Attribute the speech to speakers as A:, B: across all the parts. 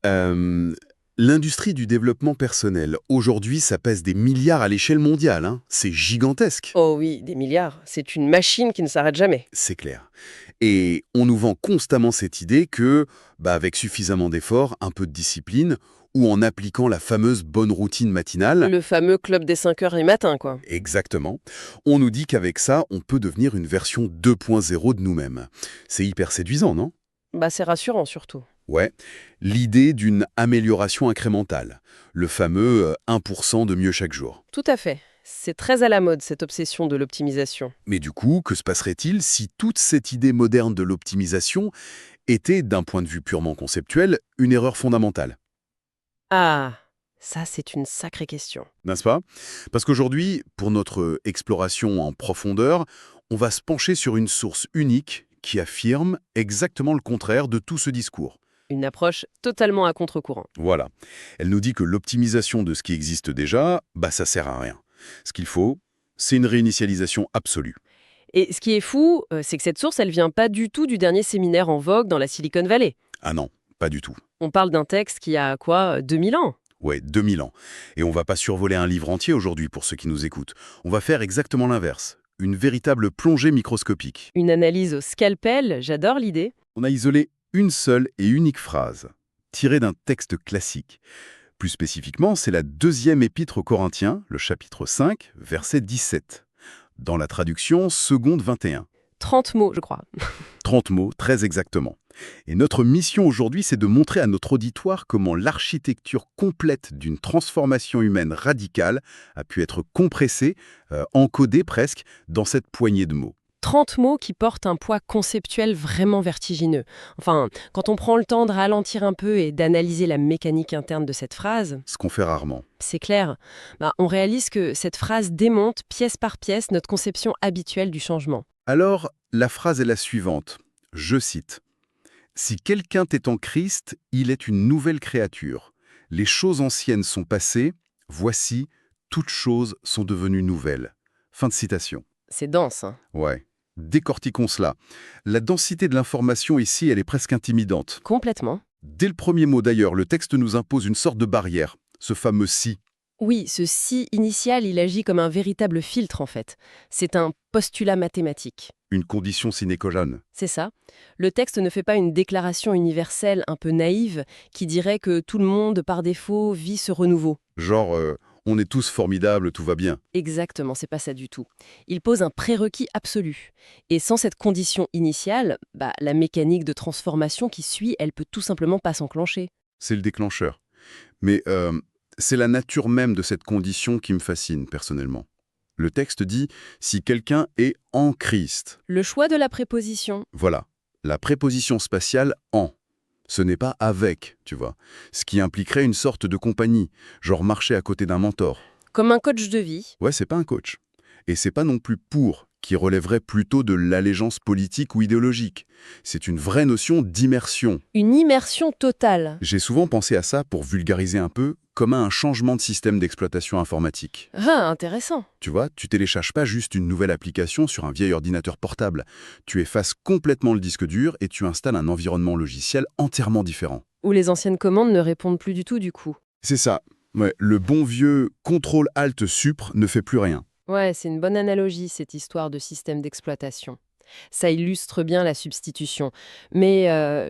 A: Euh, L'industrie du développement personnel, aujourd'hui, ça pèse des milliards à l'échelle mondiale, hein. C'est gigantesque,
B: Oh oui, des milliards. C'est une machine qui ne s'arrête jamais.
A: c'est clair. Et on nous vend constamment cette idée que, avec suffisamment d'efforts, un peu de discipline, ou en appliquant la fameuse bonne routine matinale,
B: Le fameux club des 5 heures du matin, quoi.
A: exactement, on nous dit qu'avec ça, on peut devenir une version 2.0 de nous-mêmes. C'est hyper séduisant, non?
B: Bah, c'est rassurant surtout.
A: Ouais, l'idée d'une amélioration incrémentale, le fameux 1% de mieux chaque jour.
B: Tout à fait. C'est très à la mode, cette obsession de l'optimisation.
A: Mais du coup, que se passerait-il si toute cette idée moderne de l'optimisation était, d'un point de vue purement conceptuel, une erreur fondamentale?
B: Ah, ça c'est une sacrée question.
A: N'est-ce pas? Parce qu'aujourd'hui, pour notre exploration en profondeur, on va se pencher sur une source unique qui affirme exactement le contraire de tout ce discours.
B: Une approche totalement à contre-courant.
A: Voilà. Elle nous dit que l'optimisation de ce qui existe déjà, ça sert à rien. Ce qu'il faut, c'est une réinitialisation absolue.
B: Et ce qui est fou, c'est que cette source, elle vient pas du tout du dernier séminaire en vogue dans la Silicon Valley.
A: Ah non, pas du tout.
B: On parle d'un texte qui a, quoi, 2000 ans?
A: Ouais, 2000 ans. Et on va pas survoler un livre entier aujourd'hui pour ceux qui nous écoutent. On va faire exactement l'inverse. Une véritable plongée microscopique.
B: Une analyse au scalpel, j'adore l'idée.
A: On a isolé une seule et unique phrase, tirée d'un texte classique. Plus spécifiquement, c'est la deuxième épître aux Corinthiens, le chapitre 5, verset 17. Dans la traduction seconde 21.
B: 30 mots, je crois.
A: 30 mots, très exactement. Et notre mission aujourd'hui, c'est de montrer à notre auditoire comment l'architecture complète d'une transformation humaine radicale a pu être compressée, encodée presque, dans cette poignée de mots.
B: 30 mots qui portent un poids conceptuel vraiment vertigineux. Enfin, quand on prend le temps de ralentir un peu et d'analyser la mécanique interne de cette phrase,
A: Ce qu'on fait rarement.
B: c'est clair, on réalise que cette phrase démonte pièce par pièce notre conception habituelle du changement.
A: Alors, la phrase est la suivante. Je cite. « Si quelqu'un est en Christ, il est une nouvelle créature. Les choses anciennes sont passées, voici, toutes choses sont devenues nouvelles. » Fin de citation.
B: C'est dense, hein.
A: Ouais. Décortiquons cela. La densité de l'information ici, elle est presque intimidante.
B: Complètement.
A: Dès le premier mot d'ailleurs, le texte nous impose une sorte de barrière, ce fameux « si ».
B: Oui, ce si initial, il agit comme un véritable filtre en fait. C'est un postulat mathématique.
A: Une condition sine qua non.
B: C'est ça. Le texte ne fait pas une déclaration universelle un peu naïve qui dirait que tout le monde, par défaut, vit ce renouveau.
A: Genre, on est tous formidables, tout va bien.
B: Exactement, c'est pas ça du tout. Il pose un prérequis absolu. Et sans cette condition initiale, la mécanique de transformation qui suit, elle peut tout simplement pas s'enclencher.
A: C'est le déclencheur. Mais c'est la nature même de cette condition qui me fascine, personnellement. Le texte dit « si quelqu'un est en Christ
B: Le choix de la préposition. ».
A: Voilà, la préposition spatiale « en ». Ce n'est pas « avec », tu vois. Ce qui impliquerait une sorte de compagnie, genre marcher à côté d'un mentor.
B: Comme un coach de vie.
A: Ouais, c'est pas un coach. Et c'est pas non plus pour, qui relèverait plutôt de l'allégeance politique ou idéologique. C'est une vraie notion d'immersion.
B: Une immersion totale.
A: J'ai souvent pensé à ça, pour vulgariser un peu, comme à un changement de système d'exploitation informatique.
B: Ah, intéressant.
A: Tu vois, tu télécharges pas juste une nouvelle application sur un vieil ordinateur portable. Tu effaces complètement le disque dur et tu installes un environnement logiciel entièrement différent.
B: Où les anciennes commandes ne répondent plus du tout du coup.
A: C'est ça. Ouais, le bon vieux CTRL-ALT-SUPR ne fait plus rien.
B: Ouais, c'est une bonne analogie, cette histoire de système d'exploitation. Ça illustre bien la substitution. Mais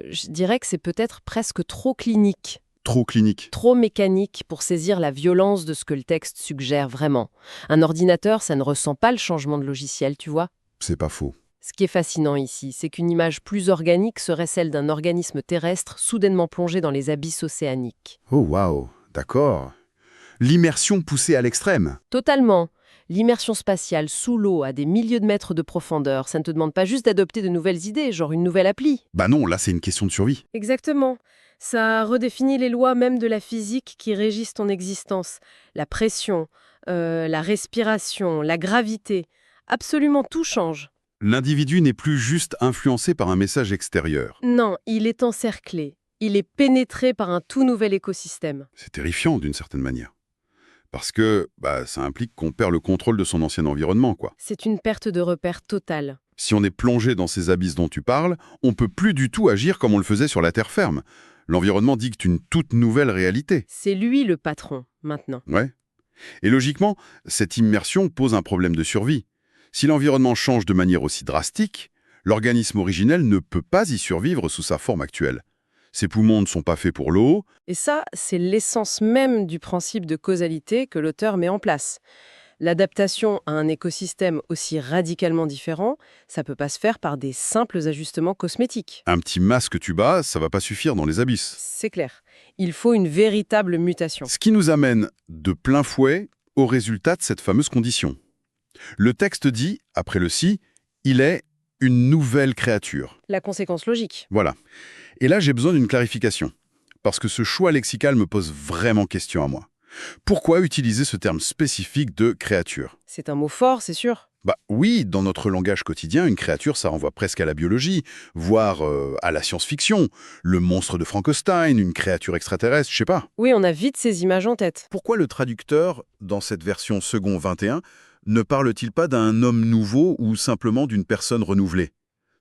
B: je dirais que c'est peut-être presque trop clinique,
A: Trop clinique.
B: trop mécanique pour saisir la violence de ce que le texte suggère vraiment. Un ordinateur, ça ne ressent pas le changement de logiciel, tu vois.
A: C'est pas faux.
B: Ce qui est fascinant ici, c'est qu'une image plus organique serait celle d'un organisme terrestre soudainement plongé dans les abysses océaniques.
A: Oh waouh, d'accord. L'immersion poussée à l'extrême.
B: Totalement. L'immersion spatiale sous l'eau à des milliers de mètres de profondeur, ça ne te demande pas juste d'adopter de nouvelles idées, genre une nouvelle appli.
A: Bah non, là c'est une question de survie.
B: Exactement. Ça redéfinit les lois même de la physique qui régissent ton existence. La pression, la respiration, la gravité. Absolument tout change.
A: L'individu n'est plus juste influencé par un message extérieur.
B: Non, il est encerclé. Il est pénétré par un tout nouvel écosystème.
A: C'est terrifiant d'une certaine manière. Parce que ça implique qu'on perd le contrôle de son ancien environnement, quoi.
B: C'est une perte de repère totale.
A: Si on est plongé dans ces abysses dont tu parles, on peut plus du tout agir comme on le faisait sur la terre ferme. L'environnement dicte une toute nouvelle réalité.
B: C'est lui le patron, maintenant.
A: Ouais. Et logiquement, cette immersion pose un problème de survie. Si l'environnement change de manière aussi drastique, l'organisme originel ne peut pas y survivre sous sa forme actuelle. Ses poumons ne sont pas faits pour l'eau.
B: Et ça, c'est l'essence même du principe de causalité que l'auteur met en place. L'adaptation à un écosystème aussi radicalement différent, ça peut pas se faire par des simples ajustements cosmétiques.
A: Un petit masque tuba, ça va pas suffire dans les abysses.
B: C'est clair. Il faut une véritable mutation.
A: Ce qui nous amène de plein fouet au résultat de cette fameuse condition. Le texte dit, après le si, il est une nouvelle créature.
B: La conséquence logique.
A: Voilà. Et là, j'ai besoin d'une clarification. Parce que ce choix lexical me pose vraiment question à moi. Pourquoi utiliser ce terme spécifique de créature?
B: C'est un mot fort, c'est sûr.
A: Bah oui, dans notre langage quotidien, une créature, ça renvoie presque à la biologie, voire à la science-fiction. Le monstre de Frankenstein, une créature extraterrestre, je sais pas.
B: Oui, on a vite ces images en tête.
A: Pourquoi le traducteur, dans cette version second 21, ne parle-t-il pas d'un homme nouveau ou simplement d'une personne renouvelée?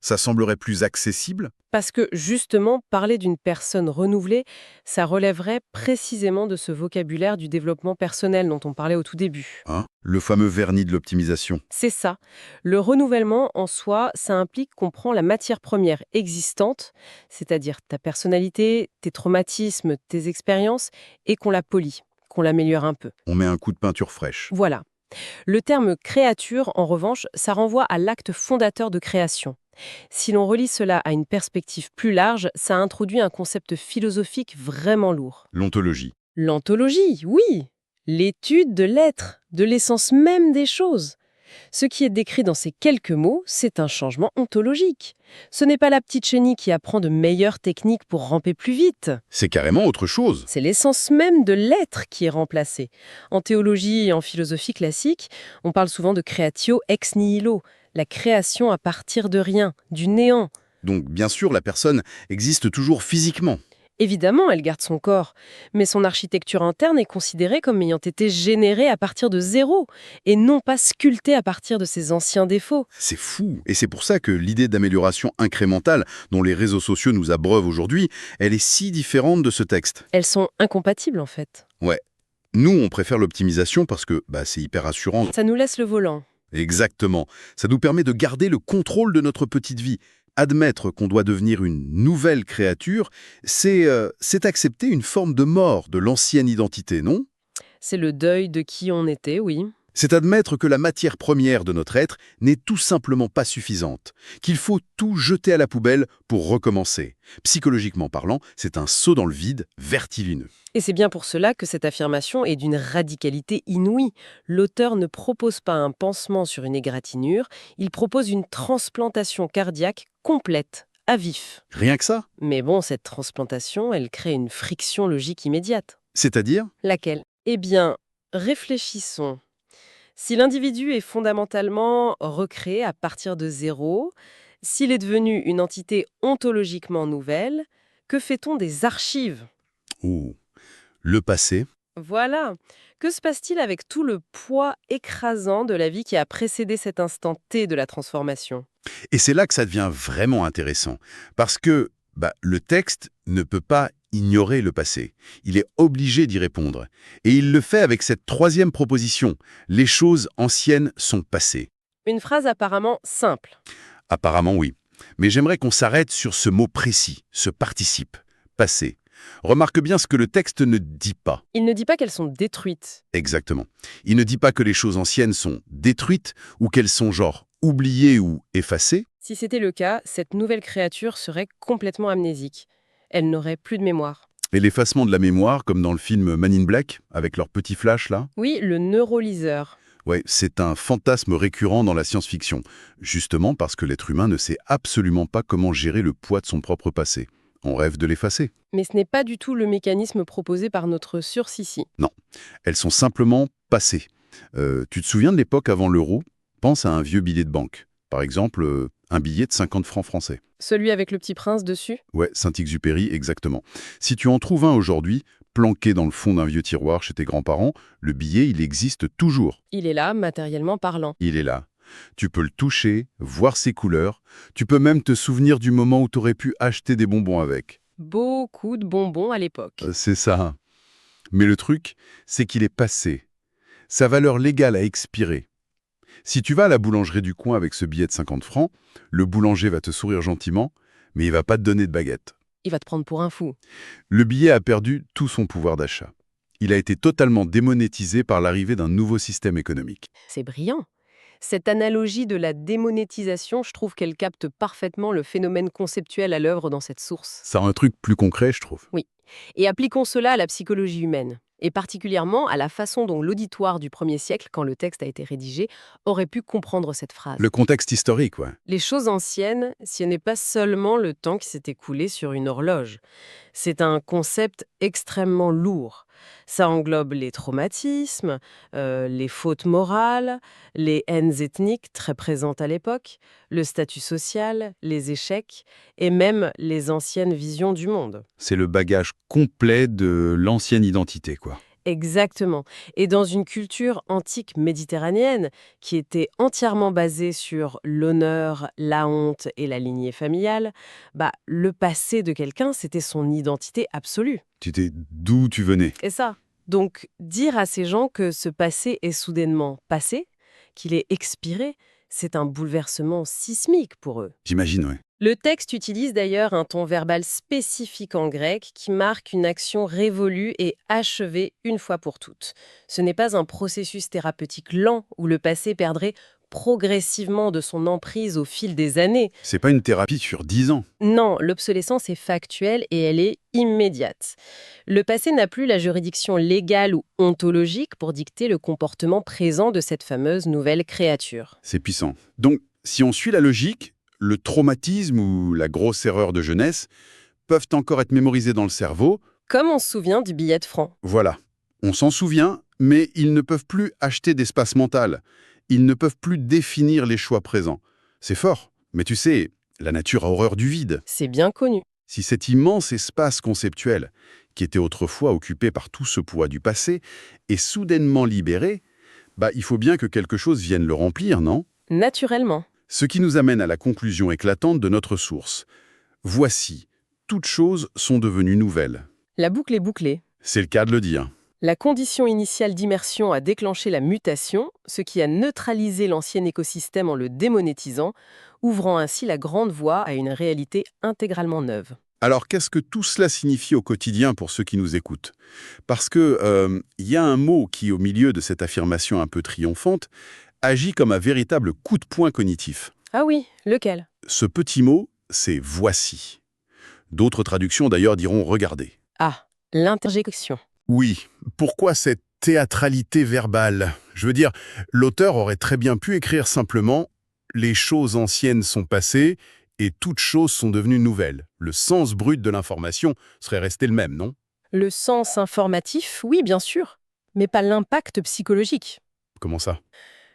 A: Ça semblerait plus accessible?
B: Parce que, justement, parler d'une personne renouvelée, ça relèverait précisément de ce vocabulaire du développement personnel dont on parlait au tout début.
A: Hein? Le fameux vernis de l'optimisation.
B: C'est ça. Le renouvellement, en soi, ça implique qu'on prend la matière première existante, c'est-à-dire ta personnalité, tes traumatismes, tes expériences, et qu'on la polie, qu'on l'améliore un peu.
A: On met un coup de peinture fraîche.
B: Voilà. Le terme créature, en revanche, ça renvoie à l'acte fondateur de création. Si l'on relie cela à une perspective plus large, ça introduit un concept philosophique vraiment lourd.
A: L'ontologie.
B: L'ontologie, oui, l'étude de l'être, de l'essence même des choses. Ce qui est décrit dans ces quelques mots, c'est un changement ontologique. Ce n'est pas la petite chenille qui apprend de meilleures techniques pour ramper plus vite.
A: C'est carrément autre chose.
B: C'est l'essence même de l'être qui est remplacée. En théologie et en philosophie classique, on parle souvent de creatio ex nihilo, la création à partir de rien, du néant.
A: Donc bien sûr, la personne existe toujours physiquement.
B: Évidemment, elle garde son corps, mais son architecture interne est considérée comme ayant été générée à partir de zéro, et non pas sculptée à partir de ses anciens défauts.
A: C'est fou. Et c'est pour ça que l'idée d'amélioration incrémentale dont les réseaux sociaux nous abreuvent aujourd'hui, elle est si différente de ce texte.
B: Elles sont incompatibles en fait.
A: Ouais. Nous, on préfère l'optimisation parce que c'est hyper rassurant.
B: Ça nous laisse le volant.
A: Exactement. Ça nous permet de garder le contrôle de notre petite vie. Admettre qu'on doit devenir une nouvelle créature, c'est accepter une forme de mort de l'ancienne identité, non?
B: C'est le deuil de qui on était, oui.
A: C'est admettre que la matière première de notre être n'est tout simplement pas suffisante, qu'il faut tout jeter à la poubelle pour recommencer. Psychologiquement parlant, c'est un saut dans le vide vertigineux.
B: Et c'est bien pour cela que cette affirmation est d'une radicalité inouïe. L'auteur ne propose pas un pansement sur une égratignure, il propose une transplantation cardiaque complète, à vif.
A: Rien que ça?
B: Mais bon, cette transplantation, elle crée une friction logique immédiate.
A: C'est-à-dire?
B: Laquelle? Eh bien, réfléchissons. Si l'individu est fondamentalement recréé à partir de zéro, s'il est devenu une entité ontologiquement nouvelle, que fait-on des archives?
A: Ouh, le passé.
B: Voilà. Que se passe-t-il avec tout le poids écrasant de la vie qui a précédé cet instant T de la transformation?
A: Et c'est là que ça devient vraiment intéressant, parce que le texte ne peut pas ignorer le passé. Il est obligé d'y répondre. Et il le fait avec cette troisième proposition. Les choses anciennes sont passées.
B: Une phrase apparemment simple.
A: Apparemment, oui. Mais j'aimerais qu'on s'arrête sur ce mot précis, ce participe, passé. Remarque bien ce que le texte ne dit pas.
B: Il ne dit pas qu'elles sont détruites.
A: Exactement. Il ne dit pas que les choses anciennes sont détruites ou qu'elles sont genre oubliées ou effacées.
B: Si c'était le cas, cette nouvelle créature serait complètement amnésique. Elle n'aurait plus de mémoire.
A: Et l'effacement de la mémoire, comme dans le film Man in Black, avec leurs petits flashs là?
B: Oui, le neurolyseur.
A: Ouais, c'est un fantasme récurrent dans la science-fiction, justement parce que l'être humain ne sait absolument pas comment gérer le poids de son propre passé. On rêve de l'effacer.
B: Mais ce n'est pas du tout le mécanisme proposé par notre source ici.
A: Non, elles sont simplement passées. Tu te souviens de l'époque avant l'euro? Pense à un vieux billet de banque. Par exemple, un billet de 50 francs français.
B: Celui avec le petit prince dessus?
A: Ouais, Saint-Exupéry, exactement. Si tu en trouves un aujourd'hui, planqué dans le fond d'un vieux tiroir chez tes grands-parents, le billet, il existe toujours.
B: Il est là, matériellement parlant.
A: Il est là. Tu peux le toucher, voir ses couleurs. Tu peux même te souvenir du moment où tu aurais pu acheter des bonbons avec.
B: Beaucoup de bonbons à l'époque.
A: C'est ça. Mais le truc, c'est qu'il est passé. Sa valeur légale a expiré. Si tu vas à la boulangerie du coin avec ce billet de 50 francs, le boulanger va te sourire gentiment, mais il va pas te donner de baguette.
B: Il va te prendre pour un fou.
A: Le billet a perdu tout son pouvoir d'achat. Il a été totalement démonétisé par l'arrivée d'un nouveau système économique.
B: C'est brillant. Cette analogie de la démonétisation, je trouve qu'elle capte parfaitement le phénomène conceptuel à l'œuvre dans cette source.
A: Ça rend un truc plus concret, je trouve.
B: Oui. Et appliquons cela à la psychologie humaine, et particulièrement à la façon dont l'auditoire du 1er siècle, quand le texte a été rédigé, aurait pu comprendre cette phrase.
A: Le contexte historique, ouais.
B: Les choses anciennes, ce n'est pas seulement le temps qui s'est écoulé sur une horloge. C'est un concept extrêmement lourd. Ça englobe les traumatismes, les fautes morales, les haines ethniques très présentes à l'époque, le statut social, les échecs et même les anciennes visions du monde.
A: C'est le bagage complet de l'ancienne identité, quoi.
B: Exactement. Et dans une culture antique méditerranéenne qui était entièrement basée sur l'honneur, la honte et la lignée familiale, le passé de quelqu'un, c'était son identité absolue.
A: C'était d'où tu venais.
B: Et ça. Donc, dire à ces gens que ce passé est soudainement passé, qu'il est expiré, c'est un bouleversement sismique pour eux.
A: J'imagine, ouais.
B: Le texte utilise d'ailleurs un ton verbal spécifique en grec qui marque une action révolue et achevée une fois pour toutes. Ce n'est pas un processus thérapeutique lent où le passé perdrait progressivement de son emprise au fil des années.
A: C'est pas une thérapie sur 10 ans.
B: Non, l'obsolescence est factuelle et elle est immédiate. Le passé n'a plus la juridiction légale ou ontologique pour dicter le comportement présent de cette fameuse nouvelle créature.
A: C'est puissant. Donc, si on suit la logique, le traumatisme ou la grosse erreur de jeunesse peuvent encore être mémorisés dans le cerveau.
B: Comme on se souvient du billet de franc.
A: Voilà. On s'en souvient, mais ils ne peuvent plus acheter d'espace mental. Ils ne peuvent plus définir les choix présents. C'est fort, mais tu sais, la nature a horreur du vide.
B: C'est bien connu.
A: Si cet immense espace conceptuel, qui était autrefois occupé par tout ce poids du passé, est soudainement libéré, il faut bien que quelque chose vienne le remplir, non?
B: Naturellement.
A: Ce qui nous amène à la conclusion éclatante de notre source. Voici, toutes choses sont devenues nouvelles.
B: La boucle est bouclée.
A: C'est le cas de le dire.
B: La condition initiale d'immersion a déclenché la mutation, ce qui a neutralisé l'ancien écosystème en le démonétisant, ouvrant ainsi la grande voie à une réalité intégralement neuve.
A: Alors, qu'est-ce que tout cela signifie au quotidien pour ceux qui nous écoutent? Parce que y a un mot qui, au milieu de cette affirmation un peu triomphante, agit comme un véritable coup de poing cognitif.
B: Ah oui, lequel?
A: Ce petit mot, c'est « voici ». D'autres traductions d'ailleurs diront « regardez ».
B: Ah, l'interjection.
A: Oui, pourquoi cette théâtralité verbale? Je veux dire, l'auteur aurait très bien pu écrire simplement « les choses anciennes sont passées et toutes choses sont devenues nouvelles ». Le sens brut de l'information serait resté le même, non?
B: Le sens informatif, oui, bien sûr, mais pas l'impact psychologique.
A: Comment ça?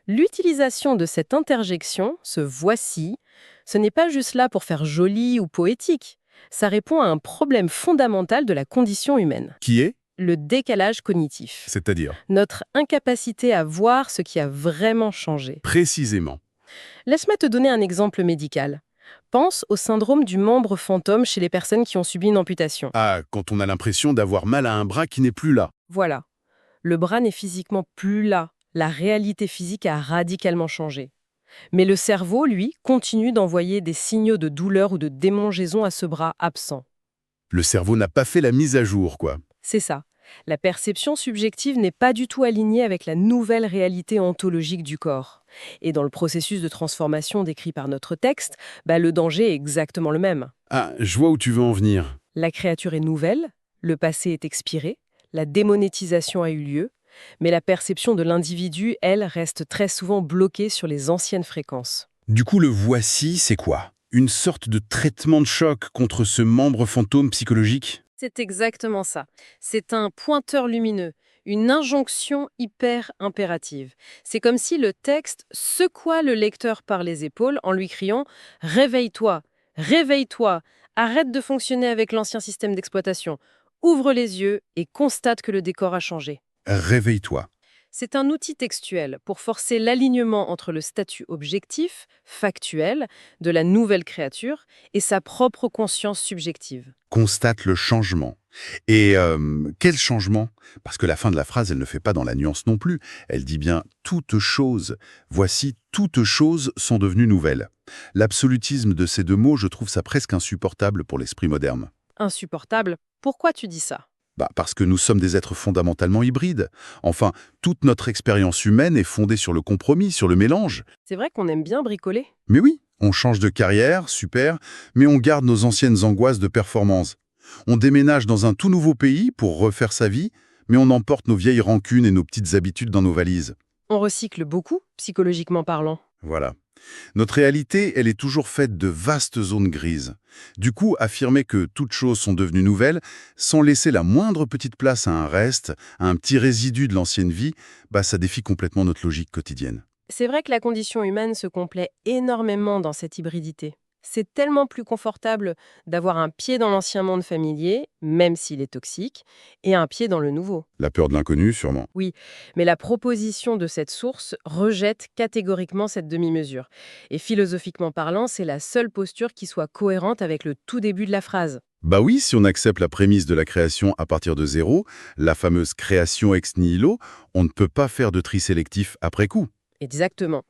B: L'utilisation de cette interjection, ce « voici », ce n'est pas juste là pour faire joli ou poétique. Ça répond à un problème fondamental de la condition humaine.
A: Qui est?
B: Le décalage cognitif.
A: C'est-à-dire?
B: Notre incapacité à voir ce qui a vraiment changé.
A: Précisément.
B: Laisse-moi te donner un exemple médical. Pense au syndrome du membre fantôme chez les personnes qui ont subi une amputation.
A: Ah, quand on a l'impression d'avoir mal à un bras qui n'est plus là.
B: Voilà. Le bras n'est physiquement plus là. La réalité physique a radicalement changé. Mais le cerveau, lui, continue d'envoyer des signaux de douleur ou de démangeaison à ce bras absent.
A: Le cerveau n'a pas fait la mise à jour, quoi.
B: C'est ça. La perception subjective n'est pas du tout alignée avec la nouvelle réalité ontologique du corps. Et dans le processus de transformation décrit par notre texte, le danger est exactement le même.
A: Ah, je vois où tu veux en venir.
B: La créature est nouvelle, le passé est expiré, la démonétisation a eu lieu, mais la perception de l'individu, elle, reste très souvent bloquée sur les anciennes fréquences.
A: Du coup, le voici, c'est quoi? Une sorte de traitement de choc contre ce membre fantôme psychologique?
B: C'est exactement ça. C'est un pointeur lumineux, une injonction hyper impérative. C'est comme si le texte secouait le lecteur par les épaules en lui criant « Réveille-toi, réveille-toi, arrête de fonctionner avec l'ancien système d'exploitation, ouvre les yeux et constate que le décor a changé. »
A: Réveille-toi.
B: C'est un outil textuel pour forcer l'alignement entre le statut objectif, factuel, de la nouvelle créature et sa propre conscience subjective.
A: Constate le changement. Et quel changement? Parce que la fin de la phrase, elle ne fait pas dans la nuance non plus. Elle dit bien « toutes choses ». Voici, toutes choses sont devenues nouvelles. L'absolutisme de ces deux mots, je trouve ça presque insupportable pour l'esprit moderne.
B: Insupportable. Pourquoi tu dis ça?
A: Parce que nous sommes des êtres fondamentalement hybrides. Enfin, toute notre expérience humaine est fondée sur le compromis, sur le mélange.
B: C'est vrai qu'on aime bien bricoler.
A: Mais oui, on change de carrière, super, mais on garde nos anciennes angoisses de performance. On déménage dans un tout nouveau pays pour refaire sa vie, mais on emporte nos vieilles rancunes et nos petites habitudes dans nos valises.
B: On recycle beaucoup, psychologiquement parlant.
A: Voilà. Notre réalité, elle est toujours faite de vastes zones grises. Du coup, affirmer que toutes choses sont devenues nouvelles, sans laisser la moindre petite place à un reste, à un petit résidu de l'ancienne vie, ça défie complètement notre logique quotidienne.
B: C'est vrai que la condition humaine se complaît énormément dans cette hybridité. C'est tellement plus confortable d'avoir un pied dans l'ancien monde familier, même s'il est toxique, et un pied dans le nouveau.
A: La peur de l'inconnu, sûrement.
B: Oui, mais la proposition de cette source rejette catégoriquement cette demi-mesure. Et philosophiquement parlant, c'est la seule posture qui soit cohérente avec le tout début de la phrase.
A: Oui, si on accepte la prémisse de la création à partir de zéro, la fameuse création ex nihilo, on ne peut pas faire de tri sélectif après coup.
B: Exactement.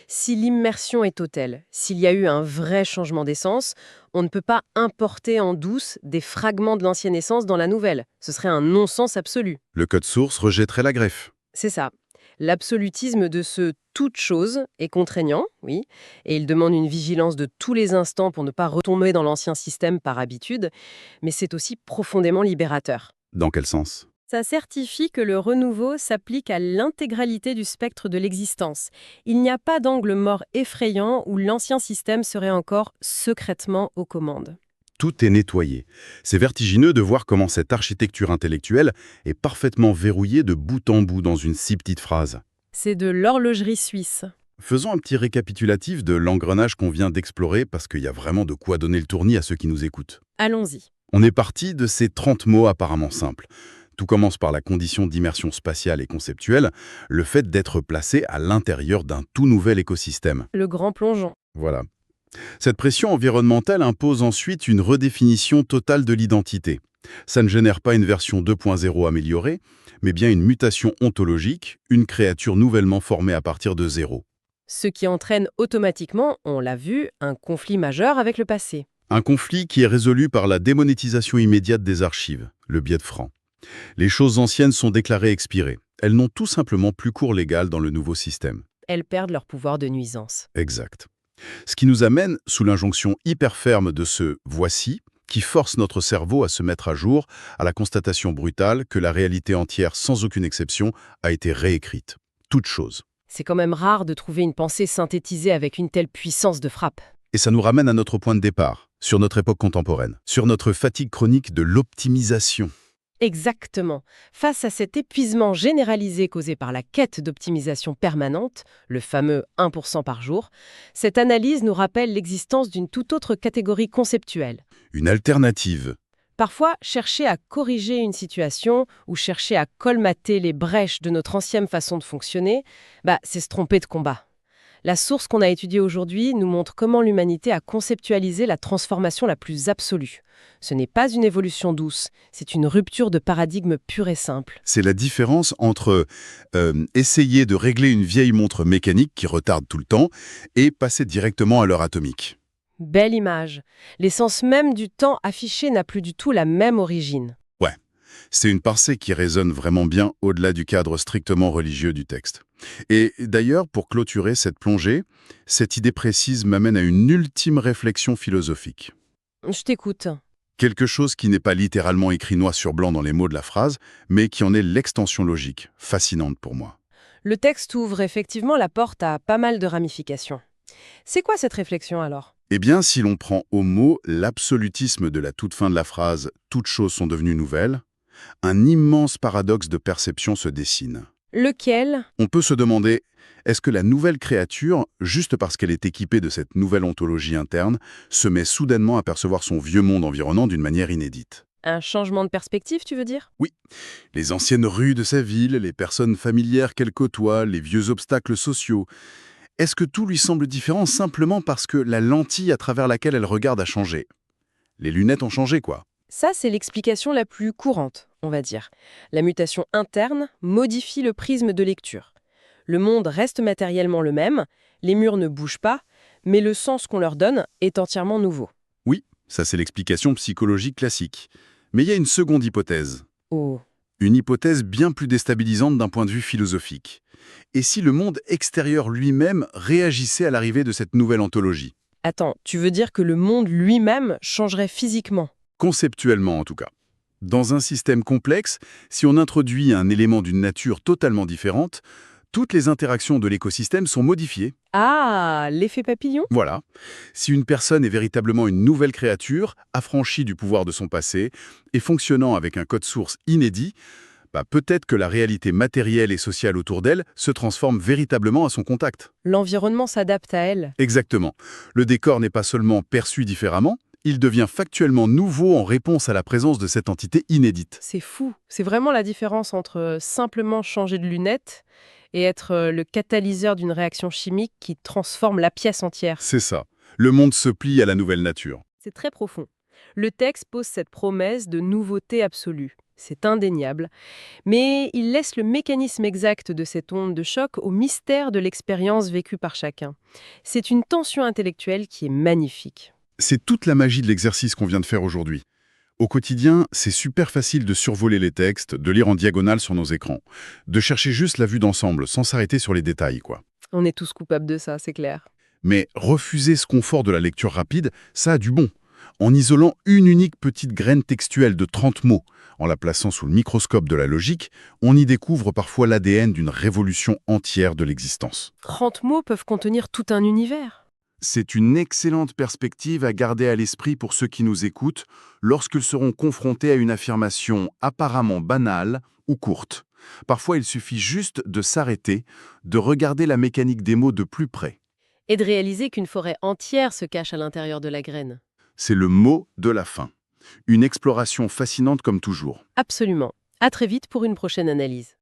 B: Si l'immersion est totale, s'il y a eu un vrai changement d'essence, on ne peut pas importer en douce des fragments de l'ancienne essence dans la nouvelle. Ce serait un non-sens absolu.
A: Le code source rejetterait la greffe.
B: C'est ça. L'absolutisme de ce toute chose est contraignant, oui, et il demande une vigilance de tous les instants pour ne pas retomber dans l'ancien système par habitude, mais c'est aussi profondément libérateur.
A: Dans quel sens?
B: Ça certifie que le renouveau s'applique à l'intégralité du spectre de l'existence. Il n'y a pas d'angle mort effrayant où l'ancien système serait encore secrètement aux commandes.
A: Tout est nettoyé. C'est vertigineux de voir comment cette architecture intellectuelle est parfaitement verrouillée de bout en bout dans une si petite phrase.
B: C'est de l'horlogerie suisse.
A: Faisons un petit récapitulatif de l'engrenage qu'on vient d'explorer parce qu'il y a vraiment de quoi donner le tournis à ceux qui nous écoutent.
B: Allons-y.
A: On est parti de ces 30 mots apparemment simples. Tout commence par la condition d'immersion spatiale et conceptuelle, le fait d'être placé à l'intérieur d'un tout nouvel écosystème.
B: Le grand plongeon.
A: Voilà. Cette pression environnementale impose ensuite une redéfinition totale de l'identité. Ça ne génère pas une version 2.0 améliorée, mais bien une mutation ontologique, une créature nouvellement formée à partir de zéro.
B: Ce qui entraîne automatiquement, on l'a vu, un conflit majeur avec le passé.
A: Un conflit qui est résolu par la démonétisation immédiate des archives, le biais de francs. Les choses anciennes sont déclarées expirées. Elles n'ont tout simplement plus cours légal dans le nouveau système.
B: Elles perdent leur pouvoir de nuisance.
A: Exact. Ce qui nous amène, sous l'injonction hyper ferme de ce « voici », qui force notre cerveau à se mettre à jour, à la constatation brutale que la réalité entière, sans aucune exception, a été réécrite. Toute chose.
B: C'est quand même rare de trouver une pensée synthétisée avec une telle puissance de frappe.
A: Et ça nous ramène à notre point de départ, sur notre époque contemporaine, sur notre fatigue chronique de l'optimisation.
B: Exactement. Face à cet épuisement généralisé causé par la quête d'optimisation permanente, le fameux 1% par jour, cette analyse nous rappelle l'existence d'une toute autre catégorie conceptuelle.
A: Une alternative.
B: Parfois, chercher à corriger une situation ou chercher à colmater les brèches de notre ancienne façon de fonctionner, c'est se tromper de combat. La source qu'on a étudiée aujourd'hui nous montre comment l'humanité a conceptualisé la transformation la plus absolue. Ce n'est pas une évolution douce, c'est une rupture de paradigme pure et simple.
A: C'est la différence entre essayer de régler une vieille montre mécanique qui retarde tout le temps et passer directement à l'heure atomique.
B: Belle image. L'essence même du temps affiché n'a plus du tout la même origine.
A: Ouais, c'est une pensée qui résonne vraiment bien au-delà du cadre strictement religieux du texte. Et d'ailleurs, pour clôturer cette plongée, cette idée précise m'amène à une ultime réflexion philosophique.
B: Je t'écoute.
A: Quelque chose qui n'est pas littéralement écrit noir sur blanc dans les mots de la phrase, mais qui en est l'extension logique, fascinante pour moi.
B: Le texte ouvre effectivement la porte à pas mal de ramifications. C'est quoi cette réflexion alors ?
A: Eh bien, si l'on prend au mot l'absolutisme de la toute fin de la phrase « toutes choses sont devenues nouvelles », un immense paradoxe de perception se dessine.
B: Lequel ?
A: On peut se demander, est-ce que la nouvelle créature, juste parce qu'elle est équipée de cette nouvelle ontologie interne, se met soudainement à percevoir son vieux monde environnant d'une manière inédite ?
B: Un changement de perspective, tu veux dire?
A: Oui, les anciennes rues de sa ville, les personnes familières qu'elle côtoie, les vieux obstacles sociaux. Est-ce que tout lui semble différent simplement parce que la lentille à travers laquelle elle regarde a changé? Les lunettes ont changé, quoi.
B: Ça, c'est l'explication la plus courante, on va dire. La mutation interne modifie le prisme de lecture. Le monde reste matériellement le même, les murs ne bougent pas, mais le sens qu'on leur donne est entièrement nouveau.
A: Oui, ça c'est l'explication psychologique classique. Mais il y a une seconde hypothèse.
B: Oh.
A: Une hypothèse bien plus déstabilisante d'un point de vue philosophique. Et si le monde extérieur lui-même réagissait à l'arrivée de cette nouvelle anthologie?
B: Attends, tu veux dire que le monde lui-même changerait physiquement?
A: Conceptuellement en tout cas. Dans un système complexe, si on introduit un élément d'une nature totalement différente, toutes les interactions de l'écosystème sont modifiées.
B: Ah, l'effet papillon?
A: Voilà. Si une personne est véritablement une nouvelle créature, affranchie du pouvoir de son passé et fonctionnant avec un code source inédit, peut-être que la réalité matérielle et sociale autour d'elle se transforme véritablement à son contact.
B: L'environnement s'adapte à elle.
A: Exactement. Le décor n'est pas seulement perçu différemment, il devient factuellement nouveau en réponse à la présence de cette entité inédite.
B: C'est fou. C'est vraiment la différence entre simplement changer de lunettes et être le catalyseur d'une réaction chimique qui transforme la pièce entière.
A: C'est ça. Le monde se plie à la nouvelle nature.
B: C'est très profond. Le texte pose cette promesse de nouveauté absolue. C'est indéniable. Mais il laisse le mécanisme exact de cette onde de choc au mystère de l'expérience vécue par chacun. C'est une tension intellectuelle qui est magnifique.
A: C'est toute la magie de l'exercice qu'on vient de faire aujourd'hui. Au quotidien, c'est super facile de survoler les textes, de lire en diagonale sur nos écrans, de chercher juste la vue d'ensemble, sans s'arrêter sur les détails, quoi.
B: On est tous coupables de ça, c'est clair.
A: Mais refuser ce confort de la lecture rapide, ça a du bon. En isolant une unique petite graine textuelle de 30 mots, en la plaçant sous le microscope de la logique, on y découvre parfois l'ADN d'une révolution entière de l'existence.
B: 30 mots peuvent contenir tout un univers.
A: C'est une excellente perspective à garder à l'esprit pour ceux qui nous écoutent lorsqu'ils seront confrontés à une affirmation apparemment banale ou courte. Parfois, il suffit juste de s'arrêter, de regarder la mécanique des mots de plus près.
B: Et de réaliser qu'une forêt entière se cache à l'intérieur de la graine.
A: C'est le mot de la fin. Une exploration fascinante comme toujours.
B: Absolument. À très vite pour une prochaine analyse.